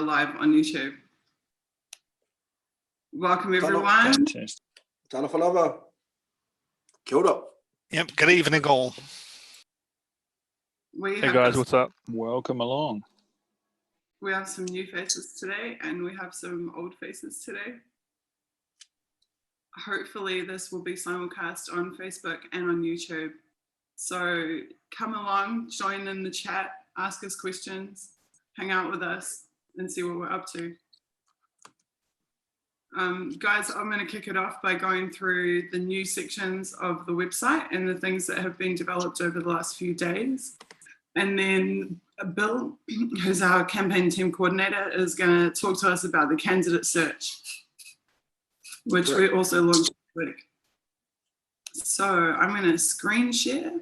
live on YouTube. Welcome everyone. Fantastic. Tana whalawa. Kia ora. Yep, good evening all. Hey guys, what's up? Welcome along. We have some new faces today and we have some old faces today. Hopefully this will be simulcast on Facebook and on YouTube. So come along, join in the chat, ask us questions, hang out with us and see what we're up to. Guys, I'm going to kick it off by going through the new sections of the website and the things that have been developed over the last few days. And then Bill, who's our campaign team coordinator, is going to talk to us about the candidate search, which we also launched this week. So I'm going to screen share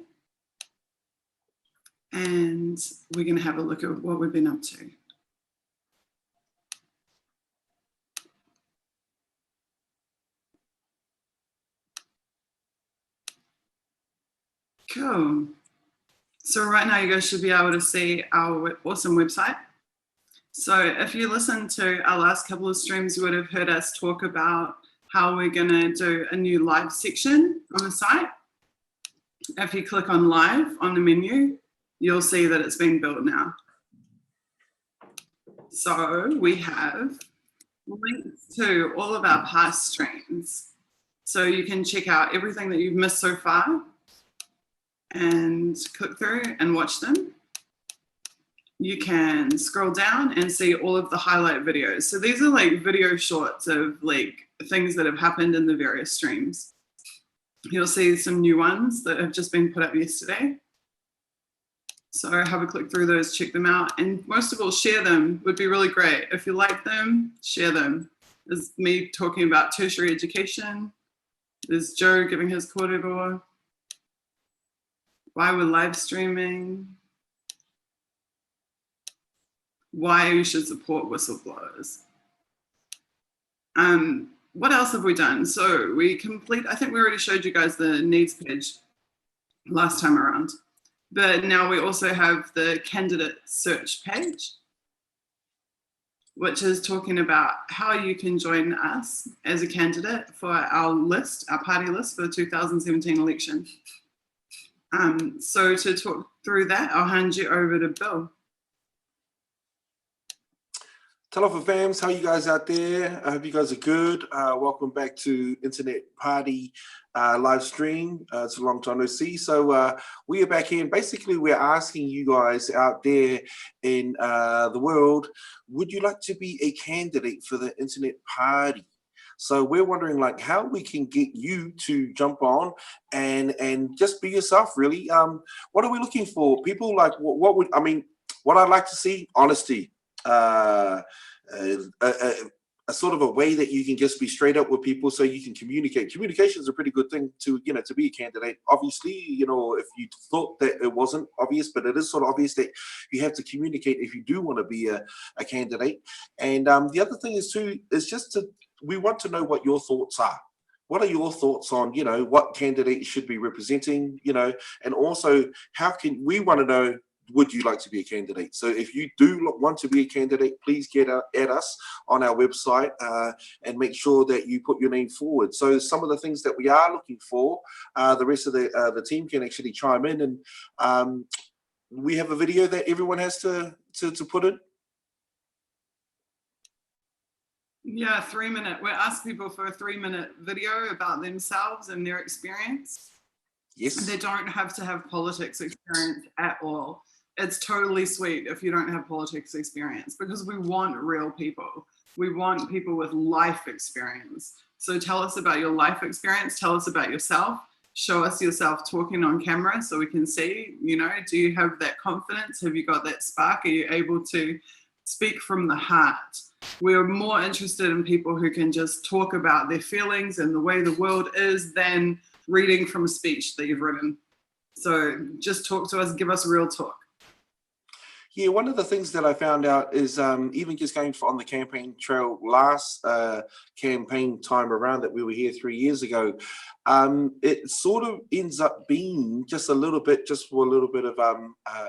and we're going to have a look at what we've been up to. Cool. So right now you guys should be able to see our awesome website. So if you listened to our last couple of streams, you would have heard us talk about how we're going to do a new live section on the site. If you click on live on the menu, you'll see that it's been built now. So we have links to all of our past streams. So you can check out everything that you've missed so far and click through and watch them. You can scroll down and see all of the highlight videos. So these are like video shorts of like things that have happened in the various streams. You'll see some new ones that have just been put up yesterday. So have a click through those, check them out, and most of all, share them. Would be really great. If you like them, share them. There's me talking about tertiary education. There's Joe giving his kōrero. Why we're live streaming, why you should support whistleblowers. What else have we done? So I think we already showed you guys the needs page last time around, but now we also have the candidate search page, which is talking about how you can join us as a candidate for our list, our party list for the 2017 election. So to talk through that, I'll hand you over to Bill. Talofa fams, how you guys out there? I hope you guys are good. Welcome back to Internet Party live stream. It's a long time no see. So we are back in. Basically, we're asking you guys out there in the world, would you like to be a candidate for the Internet Party? So we're wondering like how we can get you to jump on and just be yourself really. What are we looking for? People like what I'd like to see, honesty, a sort of a way that you can just be straight up with people so you can communicate. Communication is a pretty good thing to be a candidate. Obviously, if you thought that it wasn't obvious, but it is sort of obvious that you have to communicate if you do want to be a candidate. And the other thing is we want to know what your thoughts are. What are your thoughts on, what candidate should be representing, and also we want to know, would you like to be a candidate? So if you do want to be a candidate, please get at us on our website and make sure that you put your name forward. So some of the things that we are looking for, the rest of the team can actually chime in, and we have a video that everyone has to put in. Yeah, 3-minute. We ask people for a 3-minute video about themselves and their experience. Yes. They don't have to have politics experience at all. It's totally sweet if you don't have politics experience, because we want real people. We want people with life experience. So tell us about your life experience. Tell us about yourself. Show us yourself talking on camera so we can see, do you have that confidence? Have you got that spark? Are you able to speak from the heart? We're more interested in people who can just talk about their feelings and the way the world is than reading from a speech that you've written. So just talk to us, give us real talk. Yeah, one of the things that I found out is even just going on the campaign trail last campaign time around that we were here 3 years ago, it sort of ends up being just a little bit, just for a little bit of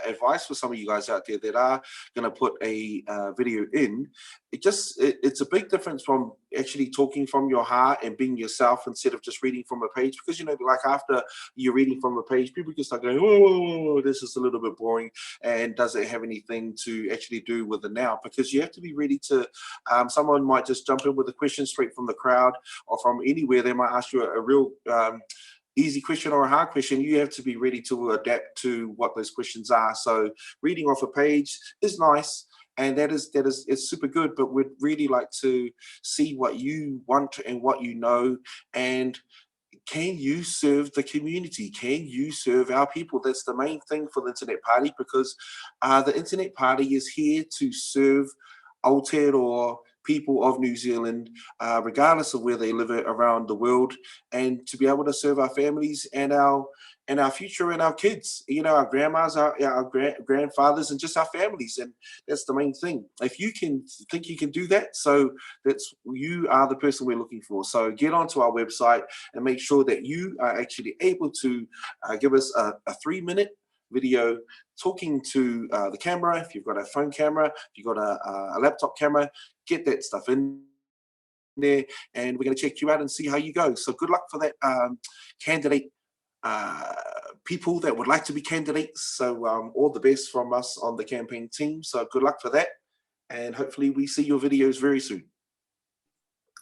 advice for some of you guys out there that are going to put a video in. It's a big difference from actually talking from your heart and being yourself instead of just reading from a page, because, you know, like after you're reading from a page, people can start going, whoa, whoa, whoa, whoa, this is a little bit boring, and does it have anything to actually do with the now? Because you have to be ready to, someone might just jump in with a question straight from the crowd or from anywhere. They might ask you a real easy question or a hard question. You have to be ready to adapt to what those questions are. So reading off a page is nice, and that is it's super good, but we'd really like to see what you want and what you know, and can you serve the community? Can you serve our people? That's the main thing for the Internet Party, because the Internet Party is here to serve Aotearoa people of New Zealand, regardless of where they live around the world, and to be able to serve our families and our future and our kids, you know, our grandmas, our grandfathers, and just our families. And that's the main thing. If you can think you can do that, so you are the person we're looking for. So get onto our website and make sure that you are actually able to give us a 3-minute video talking to the camera. If you've got a phone camera, if you've got a laptop camera, get that stuff in there, and we're going to check you out and see how you go. So good luck for that candidate, people that would like to be candidates. So all the best from us on the campaign team. So good luck for that, and hopefully we see your videos very soon.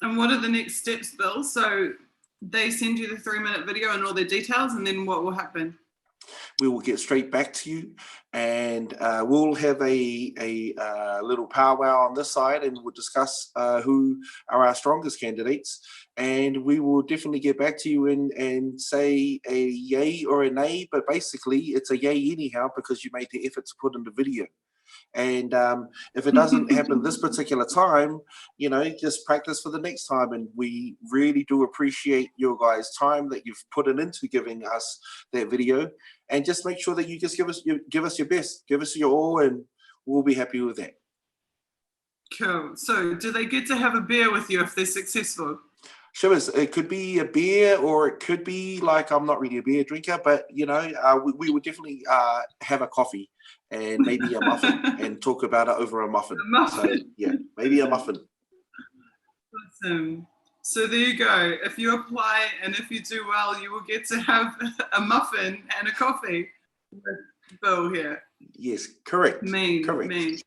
And what are the next steps, Bill? So they send you the 3-minute video and all the details, and then what will happen? We will get straight back to you, and we'll have a little powwow on this side, and we'll discuss who are our strongest candidates, and we will definitely get back to you and say a yay or a nay, but basically it's a yay anyhow, because you made the effort to put in the video. And if it doesn't happen this particular time, you know, just practice for the next time. And we really do appreciate your guys' time that you've put it into giving us that video. And just make sure that you just give us your best, give us your all, and we'll be happy with that. Cool. So do they get to have a beer with you if they're successful? Sure, it could be a beer, or it could be like, I'm not really a beer drinker, but you know, we would definitely have a coffee and maybe a muffin and talk about it over a muffin. A muffin. So yeah, maybe a muffin. Awesome. So there you go. If you apply and if you do well, you will get to have a muffin and a coffee with Bill here. Yes, correct. Correct. Mean.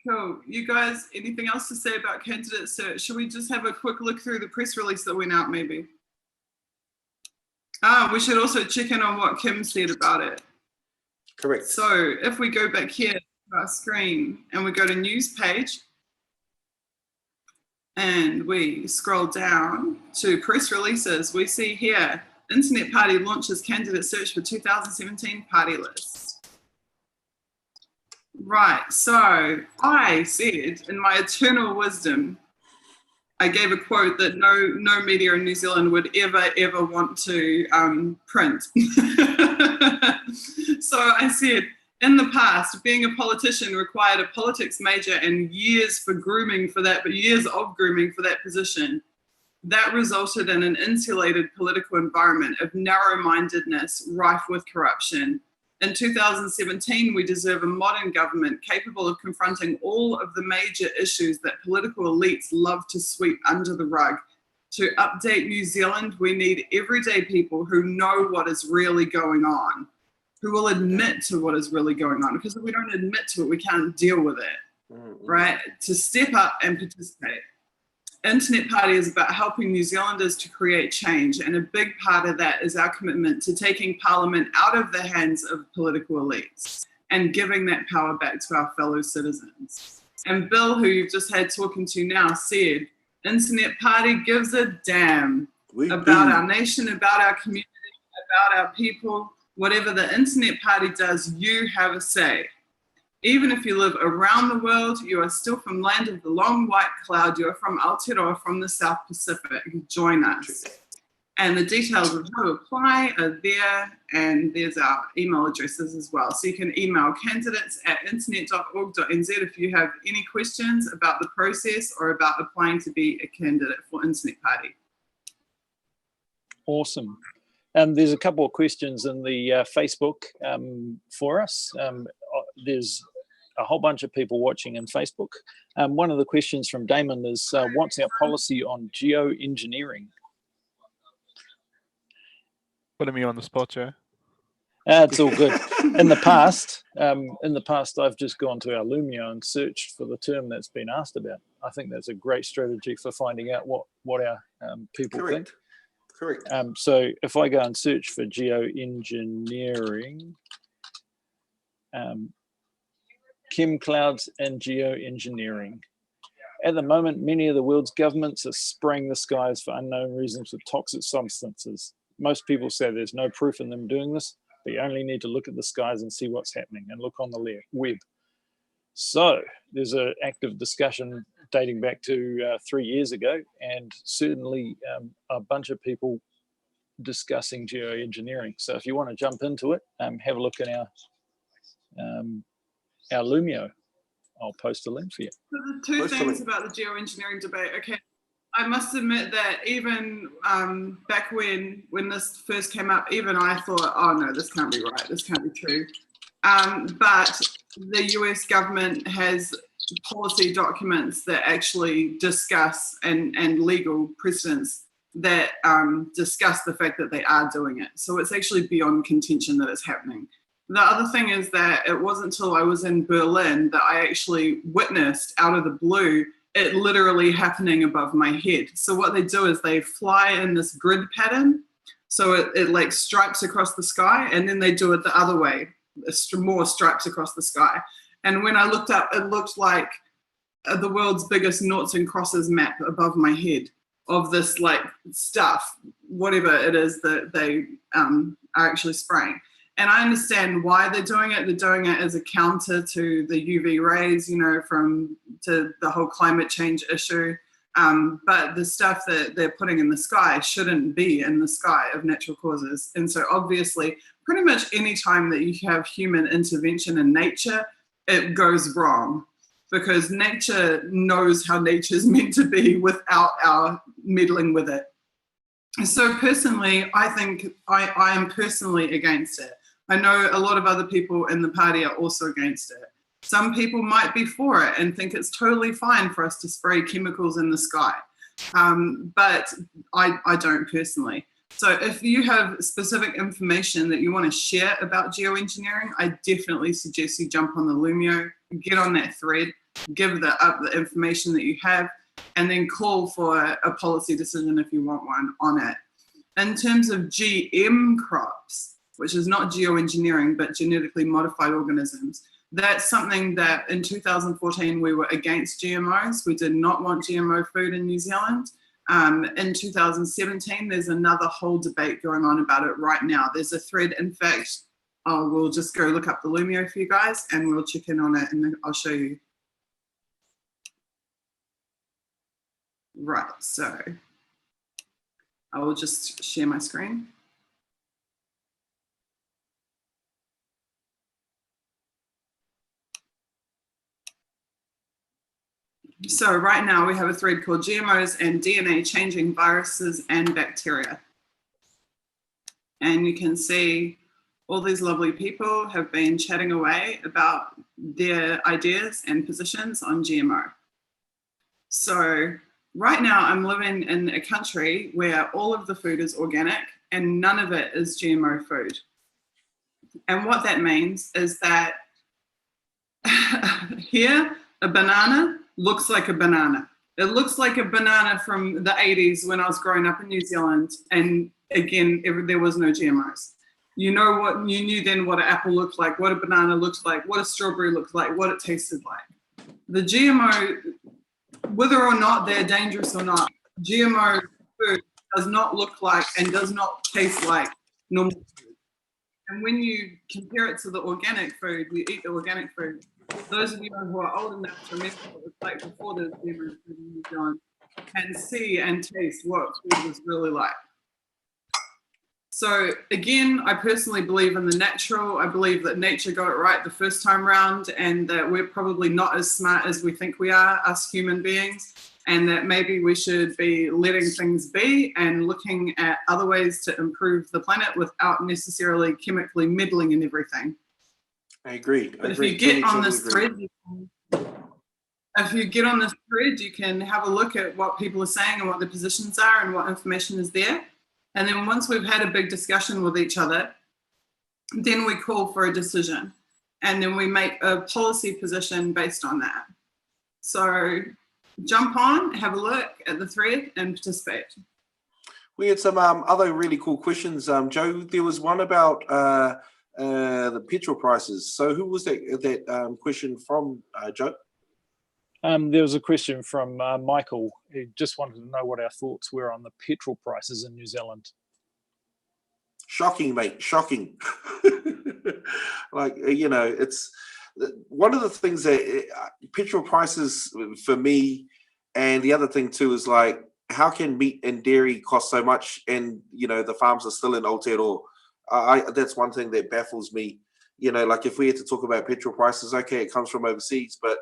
Cool. You guys, anything else to say about candidate search? Should we just have a quick look through the press release that went out, maybe? We should also check in on what Kim said about it. Correct. So if we go back here to our screen and we go to news page and we scroll down to press releases, we see here, Internet Party launches candidate search for 2017 party list. Right, so I said in my eternal wisdom, I gave a quote that no media in New Zealand would ever want to print. So I said, in the past, being a politician required a politics major and years of grooming for that position. That resulted in an insulated political environment of narrow-mindedness rife with corruption. In 2017, we deserve a modern government capable of confronting all of the major issues that political elites love to sweep under the rug. To update New Zealand, we need everyday people who know what is really going on, who will admit to what is really going on, because if we don't admit to it, we can't deal with it, right? To step up and participate. Internet Party is about helping New Zealanders to create change, and a big part of that is our commitment to taking Parliament out of the hands of political elites and giving that power back to our fellow citizens. And Bill, who you've just had talking to now, said, Internet Party gives a damn about our nation, about our community, about our people. Whatever the Internet Party does, you have a say. Even if you live around the world, you are still from land of the long white cloud. You are from Aotearoa, from the South Pacific. Join us. And the details of how to apply are there, and there's our email addresses as well. So you can email candidates@internet.org.nz if you have any questions about the process or about applying to be a candidate for Internet Party. Awesome. There's a couple of questions in the Facebook for us. There's a whole bunch of people watching in Facebook. One of the questions from Damon is, what's our policy on geoengineering? Putting me on the spot, Joe. It's all good. In the past, I've just gone to our Lumio and searched for the term that's been asked about. I think that's a great strategy for finding out what our people think. Correct. So if I go and search for geoengineering, chem clouds and geoengineering. At the moment, many of the world's governments are spraying the skies for unknown reasons with toxic substances. Most people say there's no proof in them doing this, but you only need to look at the skies and see what's happening and look on the web. So there's an active discussion dating back to 3 years ago, and certainly a bunch of people discussing geoengineering. So if you want to jump into it, have a look at our Lumio. I'll post a link for you. So the two things about the geoengineering debate. Okay, I must admit that even back when this first came up, even I thought, oh no, this can't be right. This can't be true. But the US government has policy documents that actually discuss and legal precedents that discuss the fact that they are doing it. So it's actually beyond contention that it's happening. The other thing is that it wasn't until I was in Berlin that I actually witnessed out of the blue it literally happening above my head. So what they do is they fly in this grid pattern. So it like stripes across the sky, and then they do it the other way, more stripes across the sky. And when I looked up, it looked like the world's biggest noughts and crosses map above my head of this like stuff, whatever it is that they are actually spraying. And I understand why they're doing it. They're doing it as a counter to the UV rays, you know, to the whole climate change issue. But the stuff that they're putting in the sky shouldn't be in the sky of natural causes. And so obviously, pretty much any time that you have human intervention in nature, it goes wrong, because nature knows how nature is meant to be without our meddling with it. So personally, I think I am personally against it. I know a lot of other people in the party are also against it. Some people might be for it and think it's totally fine for us to spray chemicals in the sky. But I don't personally. So if you have specific information that you want to share about geoengineering, I definitely suggest you jump on the Lumio, get on that thread, give the information that you have, and then call for a policy decision if you want one on it. In terms of GM crops, which is not geoengineering, but genetically modified organisms, that's something that in 2014 we were against GMOs. We did not want GMO food in New Zealand. In 2017, there's another whole debate going on about it right now. There's a thread, in fact, we'll just go look up the Lumio for you guys and we'll check in on it and I'll show you. Right, so I will just share my screen. So right now we have a thread called GMOs and DNA changing viruses and bacteria. And you can see all these lovely people have been chatting away about their ideas and positions on GMO. So right now I'm living in a country where all of the food is organic and none of it is GMO food. And what that means is that here, a banana looks like a banana. It looks like a banana from the 80s when I was growing up in New Zealand. And again, there was no GMOs. You knew then what an apple looked like, what a banana looked like, what a strawberry looked like, what it tasted like. The GMO, whether or not they're dangerous or not, GMO food does not look like and does not taste like normal food. And when you compare it to the organic food, we eat the organic food. Those of you who are old enough to remember what it was like before the GMO food in New Zealand can see and taste what food was really like. So again, I personally believe in the natural. I believe that nature got it right the first time round, and that we're probably not as smart as we think we are, us human beings, and that maybe we should be letting things be and looking at other ways to improve the planet without necessarily chemically meddling in everything. I agree. But if you get on this thread, you can have a look at what people are saying and what the positions are and what information is there. And then once we've had a big discussion with each other, then we call for a decision. And then we make a policy position based on that. So jump on, have a look at the thread and participate. We had some other really cool questions. Joe, there was one about the petrol prices. So who was that question from, Joe? There was a question from Michael, who just wanted to know what our thoughts were on the petrol prices in New Zealand. Shocking, mate, shocking. Like, you know, it's one of the things that petrol prices for me, and the other thing too is like, how can meat and dairy cost so much and, you know, the farms are still in Aotearoa? That's one thing that baffles me. You know, like if we had to talk about petrol prices, okay, it comes from overseas, but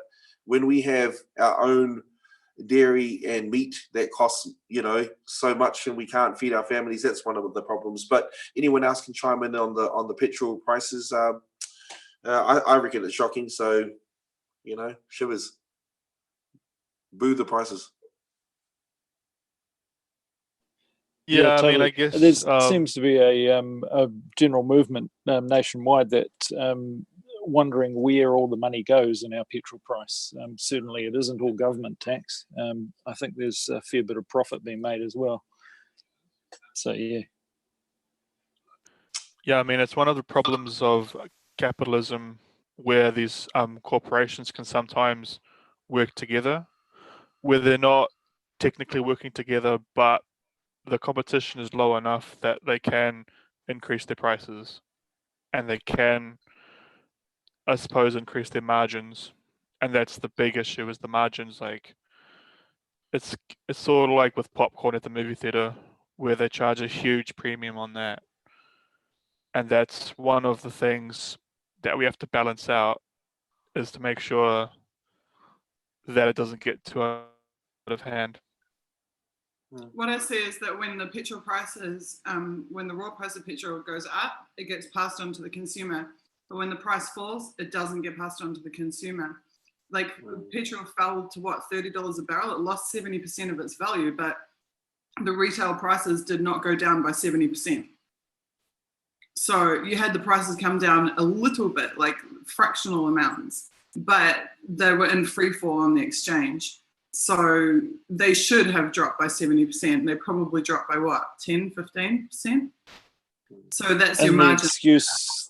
when we have our own dairy and meat that costs, you know, so much and we can't feed our families, that's one of the problems. But anyone else can chime in on the petrol prices. I reckon it's shocking. So, you know, shivers. Boo the prices. Yeah, I mean, totally. I guess There seems to be a general movement nationwide that wondering where all the money goes in our petrol price. Certainly it isn't all government tax. I think there's a fair bit of profit being made as well. So, yeah. Yeah, I mean, it's one of the problems of capitalism where these corporations can sometimes work together, where they're not technically working together, but the competition is low enough that they can increase their prices and they can, I suppose, increase their margins. And that's the big issue, is the margins. Like, it's sort of like with popcorn at the movie theater, where they charge a huge premium on that. And that's one of the things that we have to balance out, is to make sure that it doesn't get too out of hand. What I say is that when the petrol prices, when the raw price of petrol goes up, it gets passed on to the consumer. But when the price falls, it doesn't get passed on to the consumer. Like petrol fell to what, $30 a barrel? It lost 70% of its value, but the retail prices did not go down by 70%. So you had the prices come down a little bit, like fractional amounts, but they were in free fall on the exchange. So they should have dropped by 70%. They probably dropped by what, 10, 15%? So that's your margin.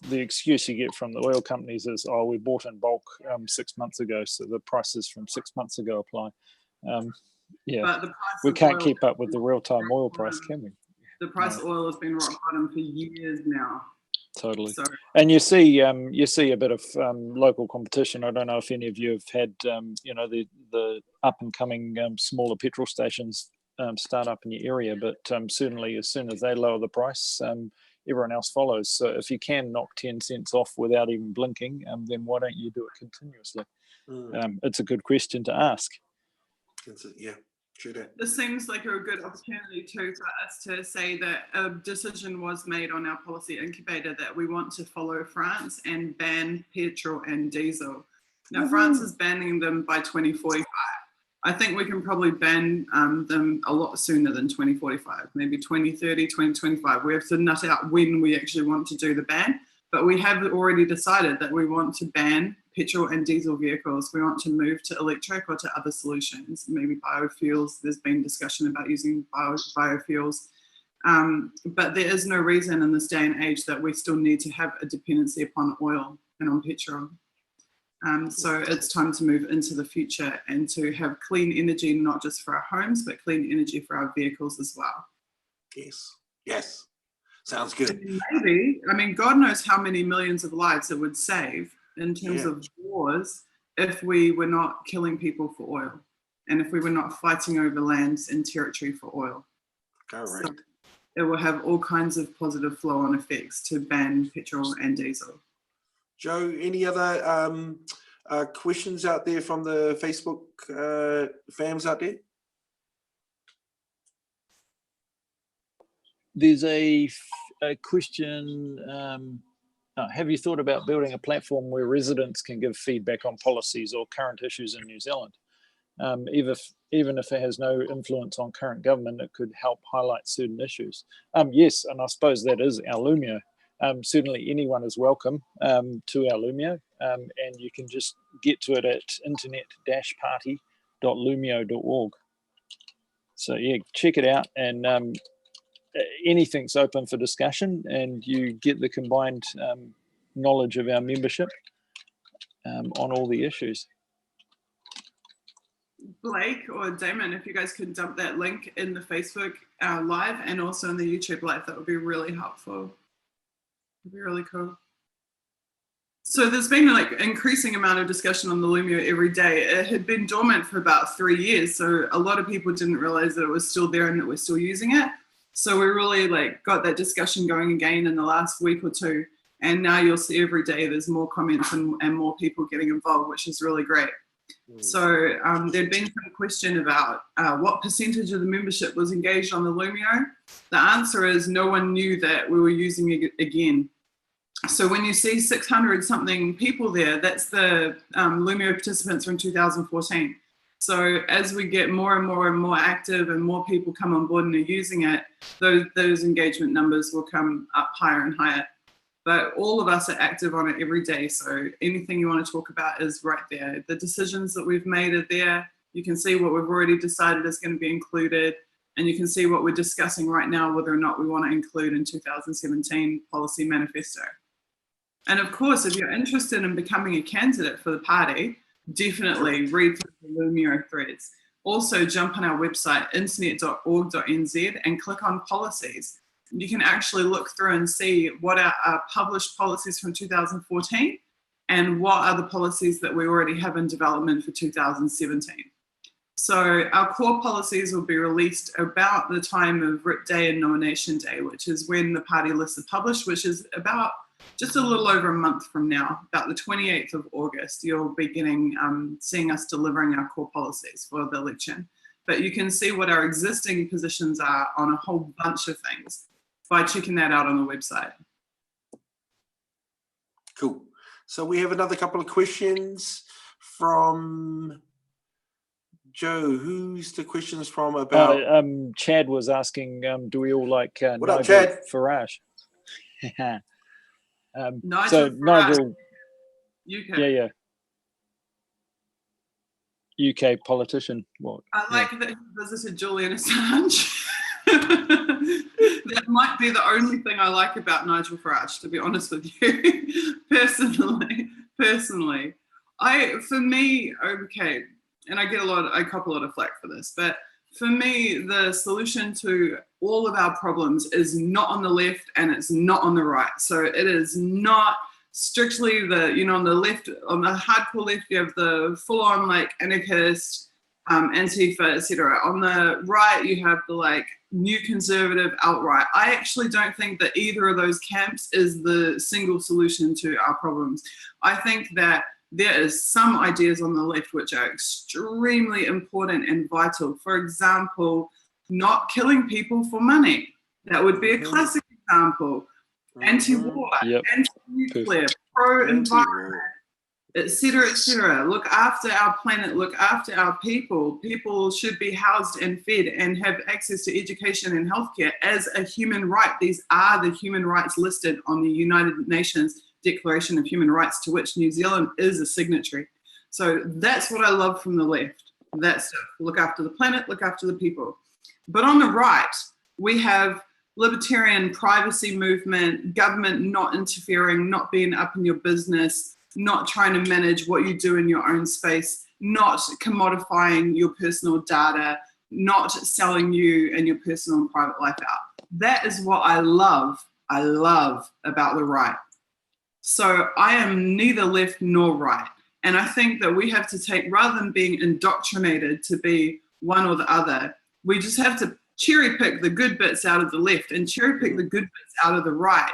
The excuse you get from the oil companies is, oh, we bought in bulk 6 months ago, so the prices from 6 months ago apply. Yeah, we can't keep up with the real-time oil price, can we? The price of oil has been rock bottom for years now. Totally. So, and you see a bit of local competition. I don't know if any of you have had the up and coming smaller petrol stations start up in your area, but certainly as soon as they lower the price, everyone else follows. So if you can knock 10 cents off without even blinking, then why don't you do it continuously? It's a good question to ask. Yeah. This seems like a good opportunity too for us to say that a decision was made on our policy incubator that we want to follow France and ban petrol and diesel. Now, France is banning them by 2045. I think we can probably ban them a lot sooner than 2045, maybe 2030, 2025. We have to nut out when we actually want to do the ban, but we have already decided that we want to ban petrol and diesel vehicles. We want to move to electric or to other solutions, maybe biofuels. There's been discussion about using biofuels. But there is no reason in this day and age that we still need to have a dependency upon oil and on petrol. So it's time to move into the future and to have clean energy, not just for our homes, but clean energy for our vehicles as well. Yes. Sounds good. And maybe, I mean, God knows how many millions of lives it would save in terms of wars if we were not killing people for oil and if we were not fighting over lands and territory for oil. Correct. it will have all kinds of positive flow-on effects to ban petrol and diesel. Joe, any other questions out there from the Facebook fans out there? There's a question. Have you thought about building a platform where residents can give feedback on policies or current issues in New Zealand? Even if it has no influence on current government, it could help highlight certain issues. Yes, and I suppose that is our Lumio. Certainly anyone is welcome to our Lumio, and you can just get to it at internet-party.lumio.org. So yeah, check it out, and anything's open for discussion, and you get the combined knowledge of our membership on all the issues. Blake or Damon, if you guys could dump that link in the Facebook live and also in the YouTube live, that would be really helpful. It'd be really cool. So there's been like increasing amount of discussion on the Lumio every day. It had been dormant for about 3 years, so a lot of people didn't realize that it was still there and that we're still using it. So we really like got that discussion going again in the last week or two, and now you'll see every day there's more comments and more people getting involved, which is really great. So there'd been some question about what percentage of the membership was engaged on the Lumio. The answer is no one knew that we were using it again. So when you see 600 something people there, that's the Lumio participants from 2014. So as we get more and more active and more people come on board and are using it, those engagement numbers will come up higher and higher. But all of us are active on it every day. So anything you want to talk about is right there. The decisions that we've made are there. You can see what we've already decided is going to be included. And you can see what we're discussing right now, whether or not we want to include in 2017 policy manifesto. And of course, if you're interested in becoming a candidate for the party, definitely read through the Lumio threads. Also jump on our website, internet.org.nz, and click on policies. You can actually look through and see what are published policies from 2014 and what are the policies that we already have in development for 2017. So our core policies will be released about the time of RIP Day and Nomination Day, which is when the party lists are published, which is about just a little over a month from now, about the 28th of August. You'll be seeing us delivering our core policies for the election. But you can see what our existing positions are on a whole bunch of things by checking that out on the website. Cool. So we have another couple of questions from Joe. Who's the questions from about? Chad was asking, do we all like What up, Nigel Chad? Farage? Nigel so Farage, Nigel, UK. yeah. UK politician. What? I like that he visited Julian Assange. That might be the only thing I like about Nigel Farage, to be honest with you. Personally, for me, okay, and I cop a lot of flack for this, but for me, the solution to all of our problems is not on the left and it's not on the right. So it is not strictly on the left, on the hardcore left, you have the full-on like anarchist, Antifa, etc. On the right, you have the like new conservative outright. I actually don't think that either of those camps is the single solution to our problems. I think that there is some ideas on the left which are extremely important and vital. For example, not killing people for money. That would be a classic example. Anti-war, anti-nuclear, pro-environment, etc., etc. Look after our planet, look after our people. People should be housed and fed and have access to education and healthcare as a human right. These are the human rights listed on the United Nations Declaration of Human Rights, to which New Zealand is a signatory. So that's what I love from the left. That's look after the planet, look after the people. But on the right, we have libertarian privacy movement, government not interfering, not being up in your business, not trying to manage what you do in your own space, not commodifying your personal data, not selling you and your personal and private life out. That is what I love about the right. So I am neither left nor right. And I think that we have to take, rather than being indoctrinated to be one or the other, we just have to cherry pick the good bits out of the left and cherry pick the good bits out of the right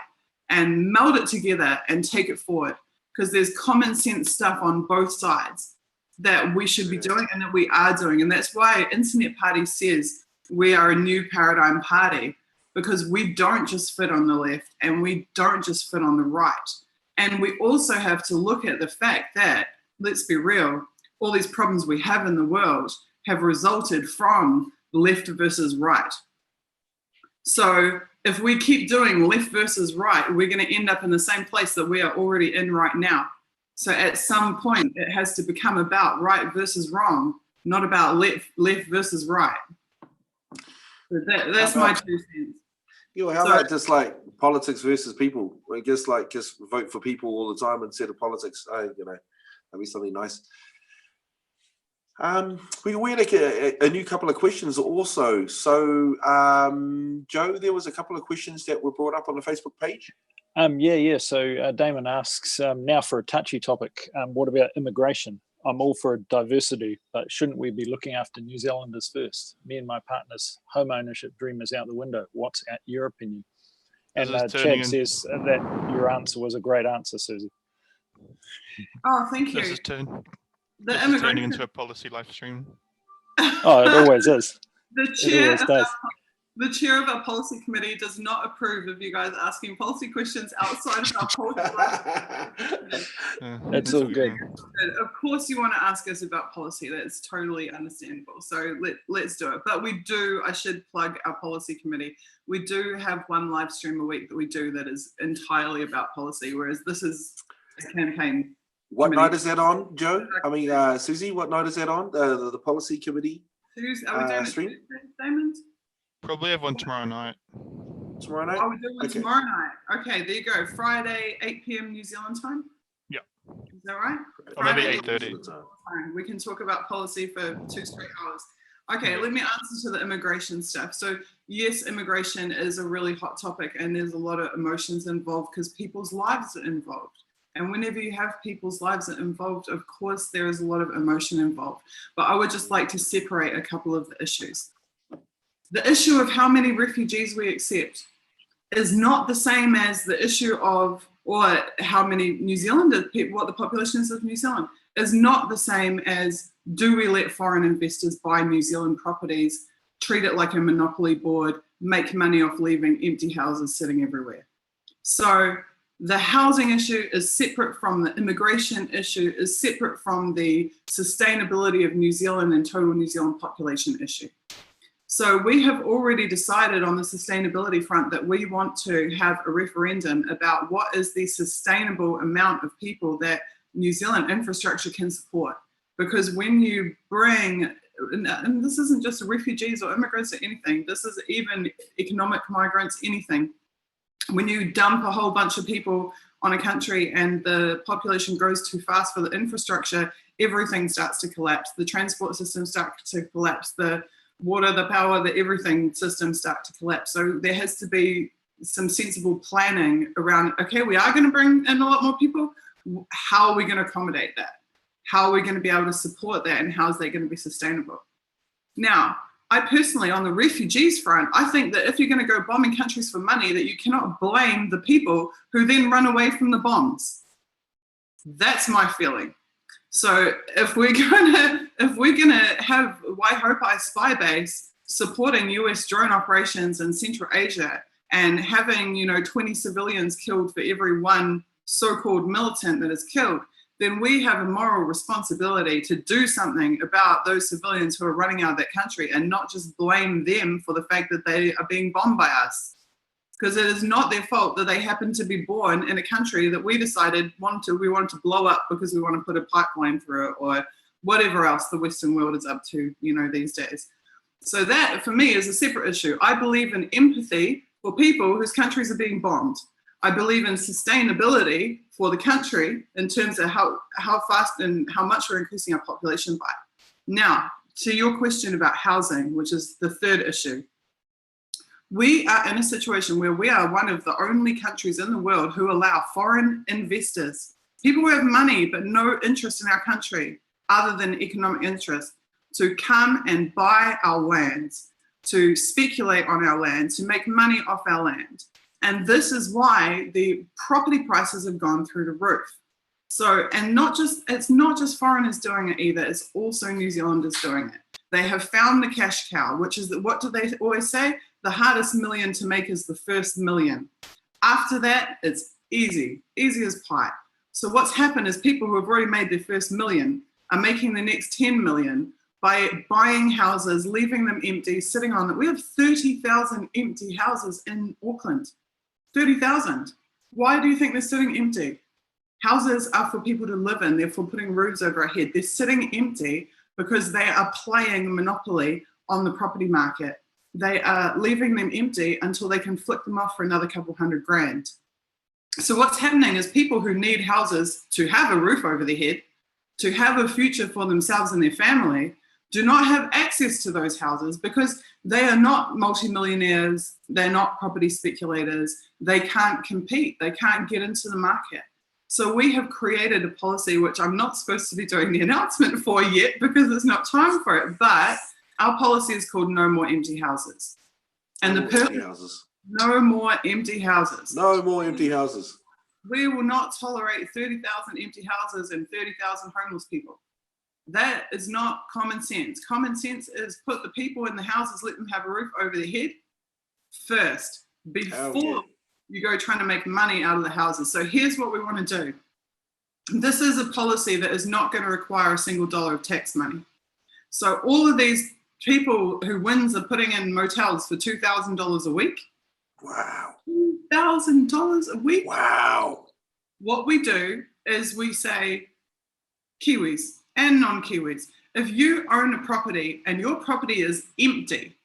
and meld it together and take it forward. Because there's common sense stuff on both sides that we should be doing and that we are doing. And that's why Internet Party says we are a new paradigm party, because we don't just fit on the left and we don't just fit on the right. And we also have to look at the fact that, let's be real, all these problems we have in the world have resulted from left versus right. So if we keep doing left versus right, we're going to end up in the same place that we are already in right now. So at some point, it has to become about right versus wrong, not about left versus right. So that's my 2 cents. How about just like politics versus people? I guess like just vote for people all the time instead of politics. That'd be something nice. We had a new couple of questions also. So, Joe, there was a couple of questions that were brought up on the Facebook page. Yeah. So Damon asks, now for a touchy topic, what about immigration? I'm all for diversity, but shouldn't we be looking after New Zealanders first? Me and my partner's home ownership dream is out the window. What's your opinion? And Chad says that your answer was a great answer, Susie. Oh, thank you. This is turning into a policy live stream. Oh, it always is. The chair of our policy committee does not approve of you guys asking policy questions outside of our policy. That's all good. Of course you want to ask us about policy. That's totally understandable. So let's do it. But I should plug our policy committee. We do have one live stream a week that we do that is entirely about policy, whereas this is a campaign. What night is that on, Joe? Susie, what night is that on? The policy committee Are we doing stream? it Tuesday, Damon? Probably have one tomorrow night. Tomorrow night? Oh, we're doing one tomorrow night. Okay, there you go. Friday, 8 p.m. New Zealand time? Yeah. Is that right? Or maybe Friday, 8:30. We can talk about policy for 2 straight hours. Okay, let me answer to the immigration stuff. So yes, immigration is a really hot topic and there's a lot of emotions involved because people's lives are involved. And whenever you have people's lives involved, of course, there is a lot of emotion involved. But I would just like to separate a couple of the issues. The issue of how many refugees we accept is not the same as the issue of, or how many New Zealanders, what the population is of New Zealand, is not the same as, do we let foreign investors buy New Zealand properties, treat it like a monopoly board, make money off leaving empty houses sitting everywhere. So the housing issue is separate from the immigration issue, is separate from the sustainability of New Zealand and total New Zealand population issue. So we have already decided on the sustainability front that we want to have a referendum about what is the sustainable amount of people that New Zealand infrastructure can support. Because when you bring, and this isn't just refugees or immigrants or anything, this is even economic migrants, anything. When you dump a whole bunch of people on a country and the population grows too fast for the infrastructure, everything starts to collapse. The transport system starts to collapse. The water, the power, the everything systems start to collapse. So there has to be some sensible planning around, okay, we are going to bring in a lot more people. How are we going to accommodate that? How are we going to be able to support that? And how is that going to be sustainable? Now, I personally, on the refugees front, I think that if you're going to go bombing countries for money, that you cannot blame the people who then run away from the bombs. That's my feeling. So if we're gonna have Waihopai spy base supporting US drone operations in Central Asia and having 20 civilians killed for every one so-called militant that is killed, then we have a moral responsibility to do something about those civilians who are running out of that country and not just blame them for the fact that they are being bombed by us. Because it is not their fault that they happen to be born in a country that we decided we wanted to blow up because we want to put a pipeline through it or whatever else the Western world is up to, these days. So that, for me, is a separate issue. I believe in empathy for people whose countries are being bombed. I believe in sustainability for the country in terms of how fast and how much we're increasing our population by. Now, to your question about housing, which is the third issue. We are in a situation where we are one of the only countries in the world who allow foreign investors, people who have money but no interest in our country other than economic interest, to come and buy our lands. to speculate on our land, to make money off our land. And this is why the property prices have gone through the roof. So, and it's not just foreigners doing it either, it's also New Zealanders doing it. They have found the cash cow, which is, what do they always say? The hardest million to make is the first million. After that, it's easy as pie. So what's happened is people who have already made their first million are making the next 10 million by buying houses, leaving them empty, sitting on them. We have 30,000 empty houses in Auckland. 30,000. Why do you think they're sitting empty? Houses are for people to live in. They're for putting roofs over our head. They're sitting empty because they are playing monopoly on the property market. They are leaving them empty until they can flick them off for another couple $100,000. So what's happening is people who need houses to have a roof over their head, to have a future for themselves and their family, do not have access to those houses because they are not multimillionaires, they're not property speculators, they can't compete, they can't get into the market. So we have created a policy, which I'm not supposed to be doing the announcement for yet because there's not time for it, but our policy is called No More Empty Houses. And the purpose, no more empty houses. No more empty houses. We will not tolerate 30,000 empty houses and 30,000 homeless people. That is not common sense. Common sense is put the people in the houses, let them have a roof over their head first, before you go trying to make money out of the houses. So here's what we want to do. This is a policy that is not going to require a single dollar of tax money. So all of these people who wins are putting in motels for $2,000 a week. Wow. $2,000 a week. Wow. What we do is we say, Kiwis and non-Kiwis, if you own a property and your property is empty,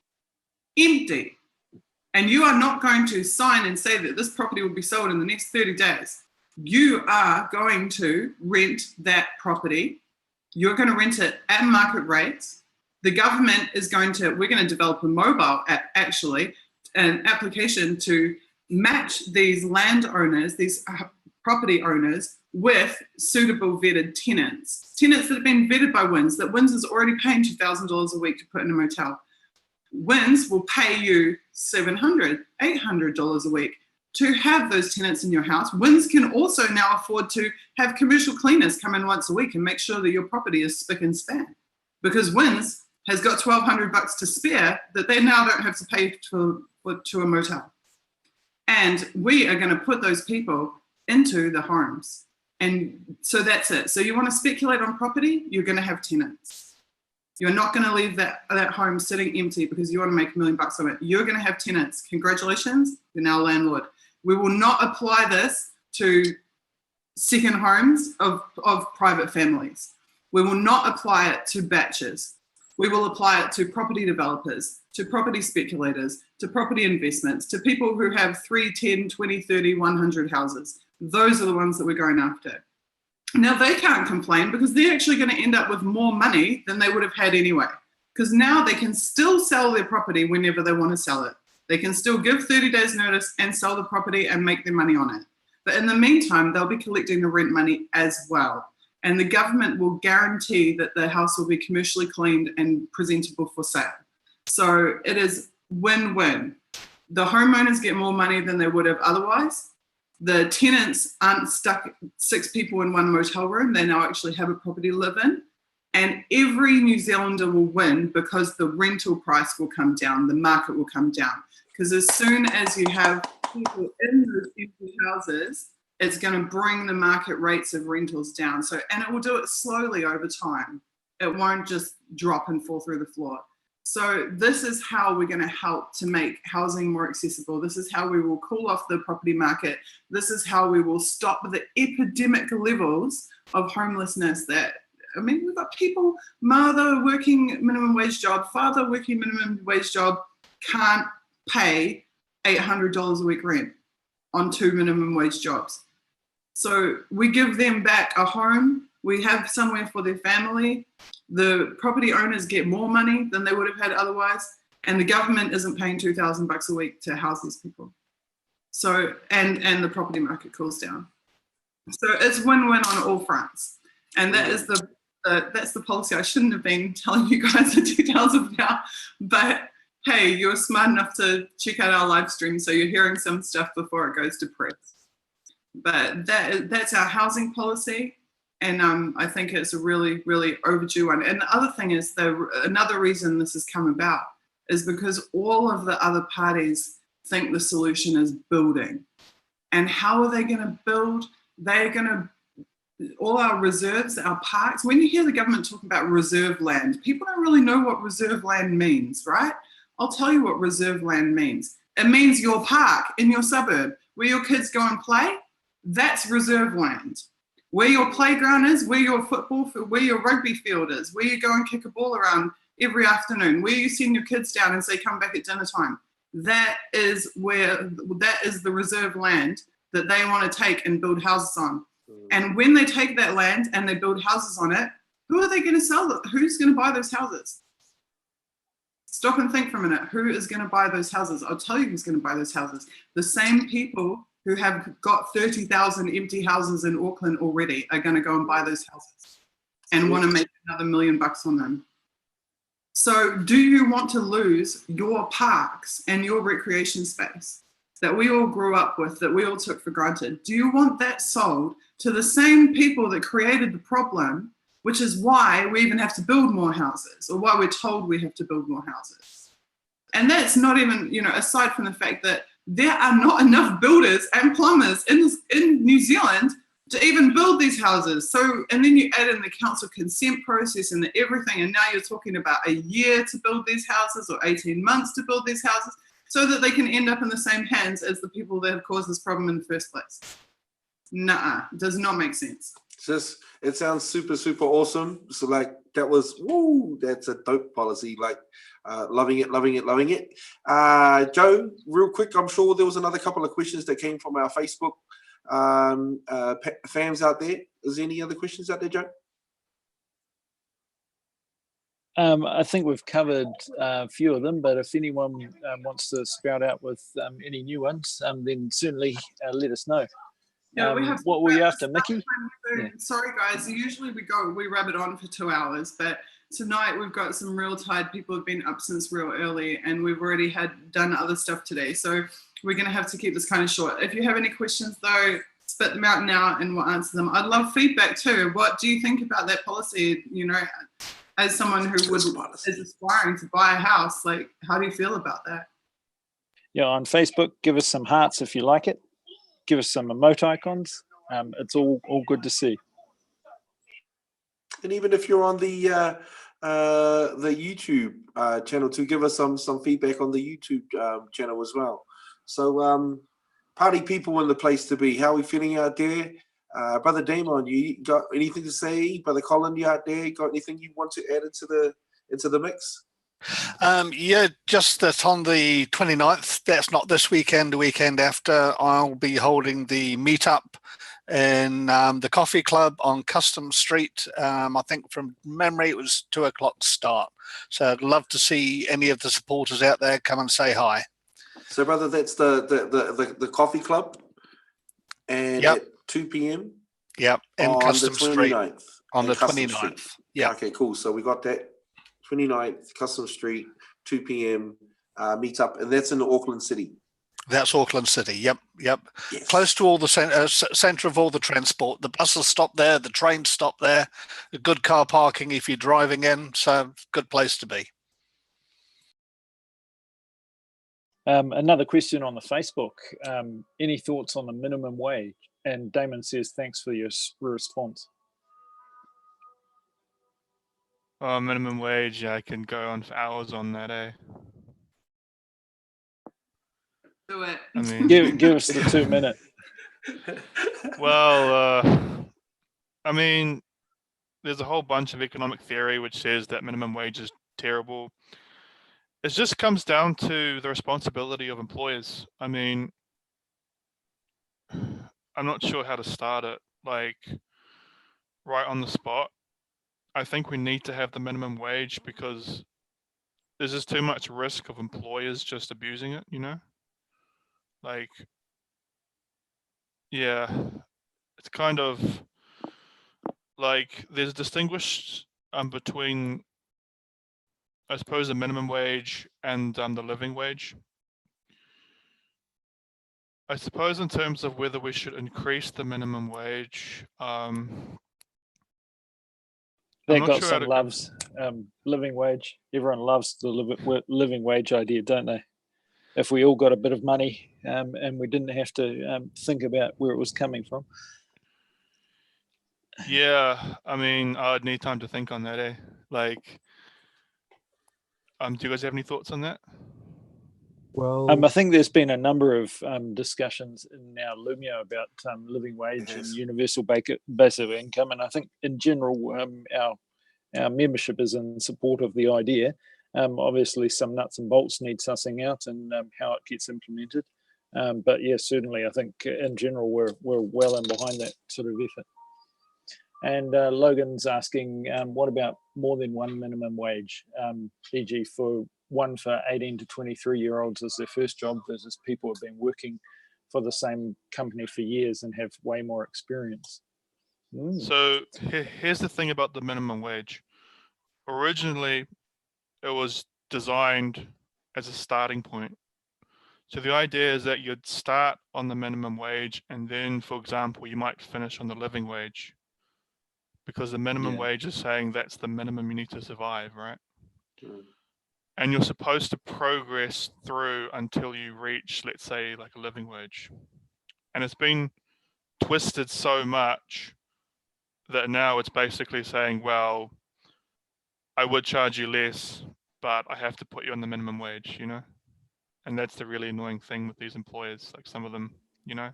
and you are not going to sign and say that this property will be sold in the next 30 days, you are going to rent that property. You're going to rent it at market rates. The government is we're going to develop a mobile app, actually, an application to match these landowners, these property owners, with suitable vetted tenants that have been vetted by WINS, that WINS is already paying $2,000 a week to put in a motel. WINS will pay you $700, $800 a week to have those tenants in your house. WINS can also now afford to have commercial cleaners come in once a week and make sure that your property is spick and span, because WINS has got $1,200 to spare that they now don't have to pay to a motel. And we are going to put those people into the homes. And so that's it. So you want to speculate on property, you're going to have tenants. You're not going to leave that home sitting empty because you want to make $1 million on it. You're going to have tenants. Congratulations, you're now a landlord. We will not apply this to second homes of private families. We will not apply it to batches. We will apply it to property developers, to property speculators, to property investments, to people who have 3, 10, 20, 30, 100 houses. Those are the ones that we're going after. Now, they can't complain because they're actually going to end up with more money than they would have had anyway, because now they can still sell their property whenever they want to sell it. They can still give 30 days notice and sell the property and make their money on it. But in the meantime, they'll be collecting the rent money as well. And the government will guarantee that the house will be commercially cleaned and presentable for sale. So it is win-win. The homeowners get more money than they would have otherwise. The tenants aren't stuck 6 people in one motel room. They now actually have a property to live in. And every New Zealander will win because the rental price will come down, the market will come down. Because as soon as you have people in those empty houses, it's going to bring the market rates of rentals down. So, and it will do it slowly over time. It won't just drop and fall through the floor. So this is how we're going to help to make housing more accessible. This is how we will cool off the property market. This is how we will stop the epidemic levels of homelessness that, I mean, we've got people, mother working minimum wage job, father working minimum wage job, can't pay $800 a week rent on 2 minimum wage jobs. So we give them back a home. We have somewhere for their family. The property owners get more money than they would have had otherwise, and the government isn't paying $2,000 a week to house these people. So, and the property market cools down. So it's win-win on all fronts, and that is that's the policy. I shouldn't have been telling you guys the details of now, but hey, you're smart enough to check out our live stream, so you're hearing some stuff before it goes to press. But that's our housing policy, and I think it's a really, really overdue one. And the other thing is, another reason this has come about is because all of the other parties think the solution is building. And how are they going to build? They're going to, all our reserves, our parks, when you hear the government talking about reserve land, people don't really know what reserve land means, right? I'll tell you what reserve land means. It means your park in your suburb where your kids go and play. That's reserve land. Where your playground is, where your football, where your rugby field is, where you go and kick a ball around every afternoon, where you send your kids down and say, come back at dinner time. That is the reserve land that they want to take and build houses on. And when they take that land and they build houses on it, who are they going to sell it? Who's going to buy those houses? Stop and think for a minute. Who is going to buy those houses? I'll tell you who's going to buy those houses. The same people who have got 30,000 empty houses in Auckland already are going to go and buy those houses and want to make another $1 million on them. So do you want to lose your parks and your recreation space that we all grew up with, that we all took for granted? Do you want that sold to the same people that created the problem, which is why we even have to build more houses, or why we're told we have to build more houses? And that's not even, aside from the fact that there are not enough builders and plumbers in New Zealand to even build these houses. So, and then you add in the council consent process and everything, and now you're talking about a year to build these houses or 18 months to build these houses so that they can end up in the same hands as the people that have caused this problem in the first place. Nuh-uh, does not make sense. It sounds super, super awesome. So that's a dope policy. Loving it. Joe, real quick, I'm sure there was another couple of questions that came from our Facebook fans out there. Is there any other questions out there, Joe? I think we've covered a few of them, but if anyone wants to spout out with any new ones, then certainly let us know. Yeah, what were you after, Mickey? Yeah. Sorry, guys. Usually we rub it on for 2 hours, but tonight we've got some real tired people who've been up since real early, and we've already done other stuff today. So we're going to have to keep this kind of short. If you have any questions, though, spit them out now and we'll answer them. I'd love feedback too. What do you think about that policy? As someone who is aspiring to buy a house, how do you feel about that? Yeah, on Facebook, give us some hearts if you like it. Give us some emote icons. It's all good to see. And even if you're on the YouTube channel, to give us some feedback on the YouTube channel as well. So party people in the place to be. How are we feeling out there? Brother Damon, you got anything to say? Brother Colin, you out there? Got anything you want to add into the mix? Yeah, just that on the 29th, that's not this weekend, the weekend after, I'll be holding the meetup in the coffee club on Custom Street. I think from memory it was 2 o'clock start. So I'd love to see any of the supporters out there come and say hi. So brother, that's the coffee club, and yep. At 2 p.m. Yep, in Custom Street on the 29th. Street. Yeah. Okay, cool. So we got that 29th, Custom Street, 2 p.m. Meetup, and that's in Auckland City. That's Auckland City. Yep. Yes. Close to all the centre of all the transport. The buses stop there. The trains stop there. A good car parking if you're driving in. So good place to be. Another question on the Facebook. Any thoughts on the minimum wage? And Damon says, thanks for your response. Minimum wage, I can go on for hours on that, eh? Do it. I mean, give us the 2 minute. Well, I mean, there's a whole bunch of economic theory which says that minimum wage is terrible. It just comes down to the responsibility of employers. I mean, I'm not sure how to start it, right on the spot. I think we need to have the minimum wage because there's just too much risk of employers just abusing it, yeah, it's kind of there's distinguished between I suppose the minimum wage and the living wage. I suppose in terms of whether we should increase the minimum wage, I'm That not got sure how some to- loves. Living wage. Everyone loves the living wage idea, don't they? If we all got a bit of money and we didn't have to think about where it was coming from. Yeah, I mean, I'd need time to think on that, eh? Like, do you guys have any thoughts on that? Well, I think there's been a number of discussions in our Lumio about living wage and has. universal basic income, and I think in general our membership is in support of the idea. Obviously, some nuts and bolts need sussing out and how it gets implemented. But yeah, certainly, I think in general we're well in behind that sort of effort. And Logan's asking, what about more than one minimum wage, e.g. for 18 to 23-year-olds as their first job versus people who have been working for the same company for years and have way more experience? So here's the thing about the minimum wage. Originally, it was designed as a starting point. So the idea is that you'd start on the minimum wage and then, for example, you might finish on the living wage, because the minimum wage is saying that's the minimum you need to survive, right? And you're supposed to progress through until you reach, let's say, like a living wage. And it's been twisted so much that now it's basically saying, well, I would charge you less, but I have to put you on the minimum wage, you know? And that's the really annoying thing with these employers, like some of them, you know?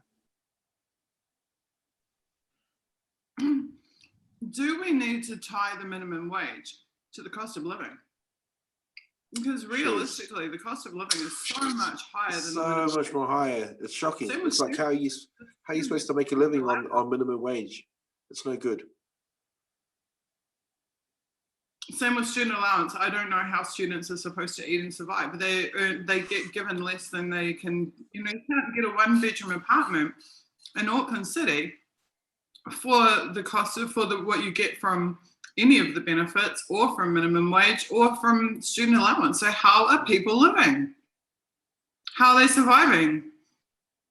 Do we need to tie the minimum wage to the cost of living? Because realistically, the cost of living is so much higher than the So minimum much more higher. It's shocking. Same It's with like how are you supposed to make a living on minimum wage? It's no good. Same with student allowance. I don't know how students are supposed to eat and survive, but they get given less than they can. You know, you can't get a one-bedroom apartment in Auckland City for the cost of what you get from any of the benefits, or from minimum wage, or from student allowance. So how are people living? How are they surviving?